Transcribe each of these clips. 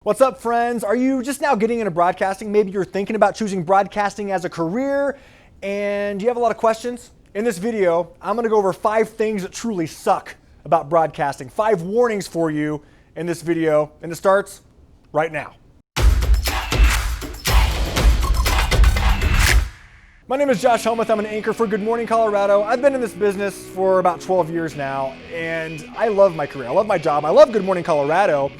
What's up, friends? Are you just now getting into broadcasting? Maybe you're thinking about choosing broadcasting as a career and you have a lot of questions. In this video, I'm gonna go over 5 things that truly suck about broadcasting. 5 warnings for you in this video, and it starts right now. My name is Josh Helmuth. I'm an anchor for Good Morning Colorado. I've been in this business for about 12 years now, and I love my career. I love my job. I love Good Morning Colorado.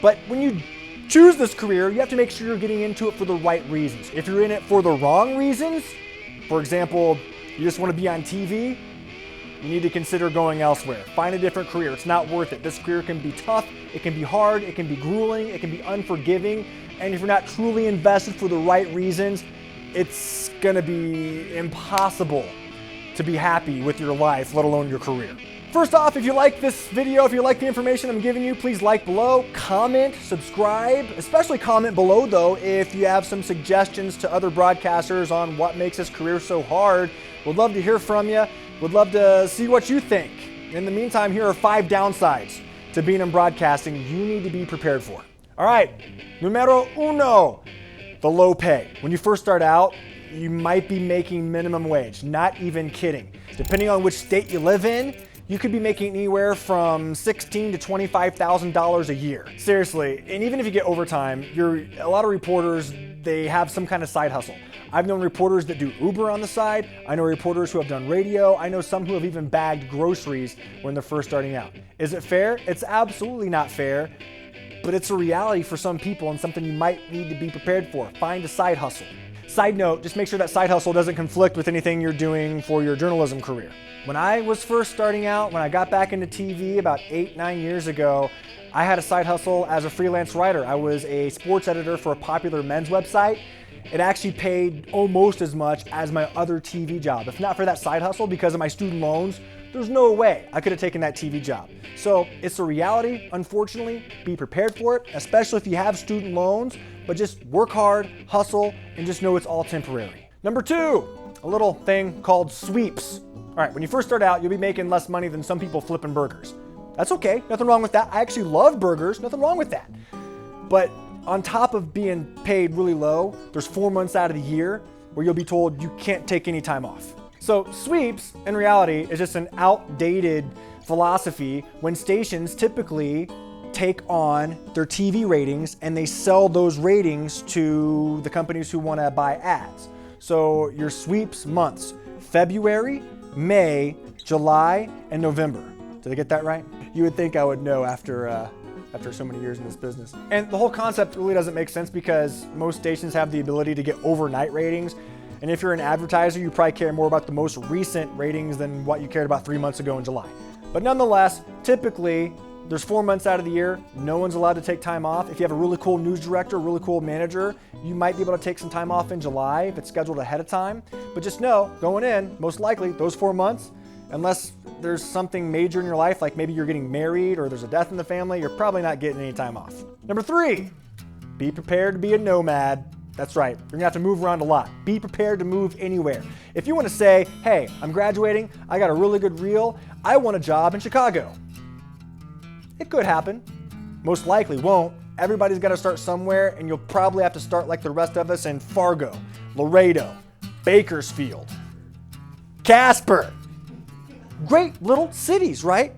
But when you choose this career, you have to make sure you're getting into it for the right reasons. If you're in it for the wrong reasons, for example, you just want to be on TV, you need to consider going elsewhere. Find a different career. It's not worth it. This career can be tough, it can be hard, it can be grueling, it can be unforgiving, and if you're not truly invested for the right reasons, it's gonna be impossible to be happy with your life, let alone your career. First off, if you like this video, if you like the information I'm giving you, please like below, comment, subscribe, especially comment below though if you have some suggestions to other broadcasters on what makes this career so hard. Would love to hear from you. Would love to see what you think. In the meantime, here are 5 downsides to being in broadcasting you need to be prepared for. All right, numero uno. The low pay. When you first start out, you might be making minimum wage, not even kidding. Depending on which state you live in, you could be making anywhere from $16,000 to $25,000 a year. Seriously, and even if you get overtime, a lot of reporters, they have some kind of side hustle. I've known reporters that do Uber on the side. I know reporters who have done radio. I know some who have even bagged groceries when they're first starting out. Is it fair? It's absolutely not fair. But it's a reality for some people and something you might need to be prepared for. Find a side hustle. Side note, just make sure that side hustle doesn't conflict with anything you're doing for your journalism career. When I was first starting out, when I got back into TV about 8-9 years ago, I had a side hustle as a freelance writer. I was a sports editor for a popular men's website. It actually paid almost as much as my other TV job. If not for that side hustle, because of my student loans, there's no way I could have taken that TV job. So it's a reality, unfortunately. Be prepared for it, especially if you have student loans, but just work hard, hustle, and just know it's all temporary. Number 2, a little thing called sweeps. All right, when you first start out, you'll be making less money than some people flipping burgers. That's okay, nothing wrong with that. I actually love burgers, nothing wrong with that. But on top of being paid really low, there's 4 months out of the year where you'll be told you can't take any time off. So sweeps, in reality, is just an outdated philosophy when stations typically take on their TV ratings and they sell those ratings to the companies who want to buy ads. So your sweeps months, February, May, July, and November. Did I get that right? You would think I would know after so many years in this business. And the whole concept really doesn't make sense because most stations have the ability to get overnight ratings. And if you're an advertiser, you probably care more about the most recent ratings than what you cared about 3 months ago in July. But nonetheless, typically, there's 4 months out of the year, no one's allowed to take time off. If you have a really cool news director, a really cool manager, you might be able to take some time off in July if it's scheduled ahead of time. But just know, going in, most likely, those 4 months, unless there's something major in your life, like maybe you're getting married or there's a death in the family, you're probably not getting any time off. Number 3, be prepared to be a nomad. That's right, you're gonna have to move around a lot. Be prepared to move anywhere. If you wanna say, hey, I'm graduating, I got a really good reel, I want a job in Chicago. It could happen, most likely won't. Everybody's gotta start somewhere and you'll probably have to start like the rest of us in Fargo, Laredo, Bakersfield, Casper. Great little cities, right?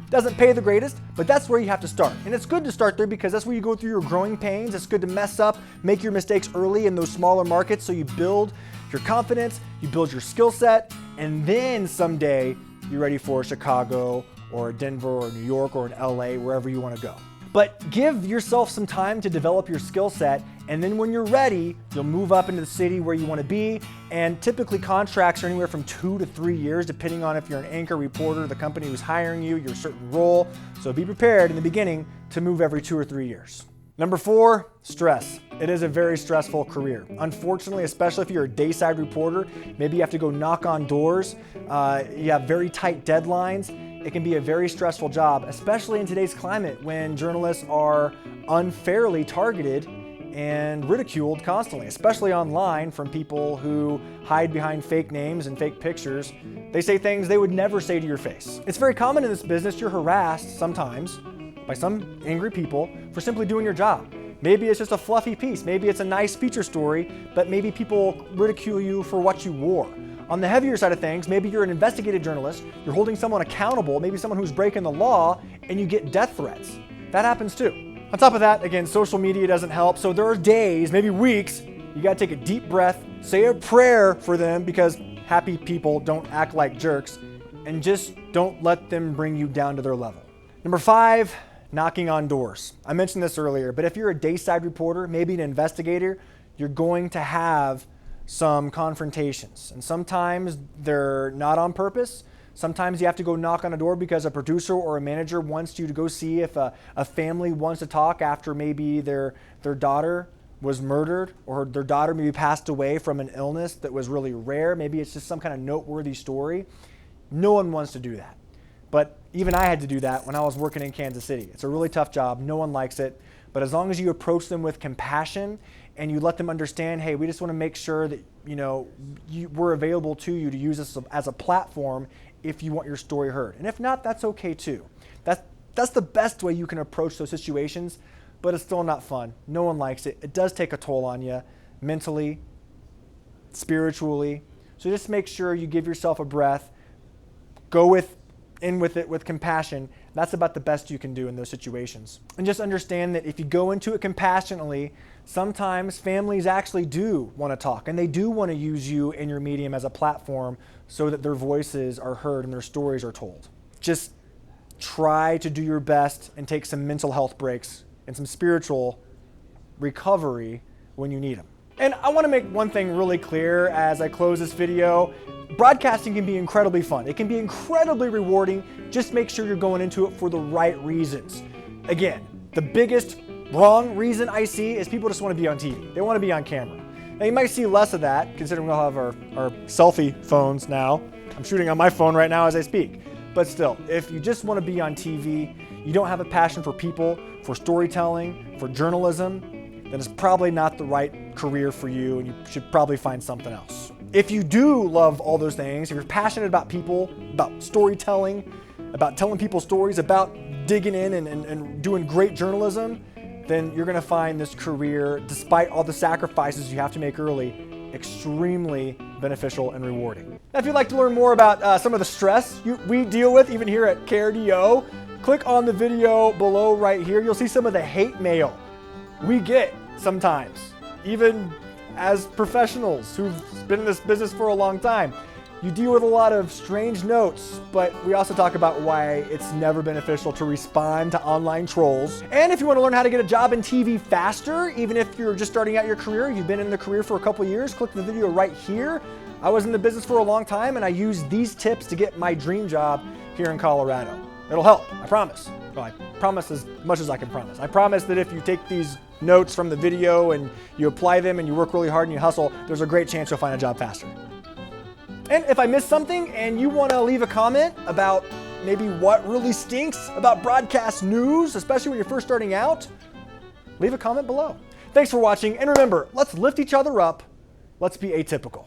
Doesn't pay the greatest, but that's where you have to start. And it's good to start there because that's where you go through your growing pains. It's good to mess up, make your mistakes early in those smaller markets so you build your confidence, you build your skill set, and then someday you're ready for Chicago or Denver or New York or in LA, wherever you want to go. But give yourself some time to develop your skill set, and then when you're ready, you'll move up into the city where you want to be. And typically contracts are anywhere from 2 to 3 years, depending on if you're an anchor reporter, the company who's hiring you, your certain role. So be prepared in the beginning to move every 2 or 3 years. Number 4, stress. It is a very stressful career. Unfortunately, especially if you're a dayside reporter, maybe you have to go knock on doors. You have very tight deadlines. It can be a very stressful job, especially in today's climate when journalists are unfairly targeted and ridiculed constantly, especially online from people who hide behind fake names and fake pictures. They say things they would never say to your face. It's very common in this business. You're harassed sometimes by some angry people for simply doing your job. Maybe it's just a fluffy piece. Maybe it's a nice feature story, but maybe people ridicule you for what you wore. On the heavier side of things, maybe you're an investigative journalist, you're holding someone accountable, maybe someone who's breaking the law, and you get death threats. That happens too. On top of that, again, social media doesn't help, so there are days, maybe weeks, you gotta take a deep breath, say a prayer for them, because happy people don't act like jerks, and just don't let them bring you down to their level. Number 5, knocking on doors. I mentioned this earlier, but if you're a dayside reporter, maybe an investigator, you're going to have some confrontations. And sometimes they're not on purpose. Sometimes you have to go knock on a door because a producer or a manager wants you to go see if a family wants to talk after maybe their daughter was murdered, or their daughter maybe passed away from an illness that was really rare. Maybe it's just some kind of noteworthy story. No one wants to do that. But even I had to do that when I was working in Kansas City. It's a really tough job. No one likes it. But as long as you approach them with compassion and you let them understand, hey, we just want to make sure that we're available to you to use this as a platform if you want your story heard. And if not, that's okay too. That's the best way you can approach those situations, but it's still not fun. No one likes it. It does take a toll on you mentally, spiritually. So just make sure you give yourself a breath, go in with it with compassion. That's about the best you can do in those situations. And just understand that if you go into it compassionately, sometimes families actually do want to talk, and they do want to use you and your medium as a platform so that their voices are heard and their stories are told. Just try to do your best and take some mental health breaks and some spiritual recovery when you need them. And I want to make one thing really clear as I close this video. Broadcasting can be incredibly fun. It can be incredibly rewarding. Just make sure you're going into it for the right reasons. Again, the biggest wrong reason I see is people just want to be on TV. They want to be on camera. Now you might see less of that considering we'll have our selfie phones now. I'm shooting on my phone right now as I speak. But still, if you just want to be on TV, you don't have a passion for people, for storytelling, for journalism, then it's probably not the right career for you and you should probably find something else. If you do love all those things, if you're passionate about people, about storytelling, about telling people stories, about digging in and doing great journalism, then you're gonna find this career, despite all the sacrifices you have to make early, extremely beneficial and rewarding. Now, if you'd like to learn more about some of the stress we deal with even here at KRDO, click on the video below right here. You'll see some of the hate mail we get sometimes, even as professionals who've been in this business for a long time. You deal with a lot of strange notes, but we also talk about why it's never beneficial to respond to online trolls. And if you want to learn how to get a job in TV faster, even if you're just starting out your career, you've been in the career for a couple of years, click the video right here. I was in the business for a long time and I use these tips to get my dream job here in Colorado. It'll help, I promise. Well, I promise as much as I can promise. I promise that if you take these notes from the video and you apply them and you work really hard and you hustle, there's a great chance you'll find a job faster. And if I missed something and you want to leave a comment about maybe what really stinks about broadcast news, especially when you're first starting out, leave a comment below. Thanks for watching, and remember, let's lift each other up. Let's be atypical.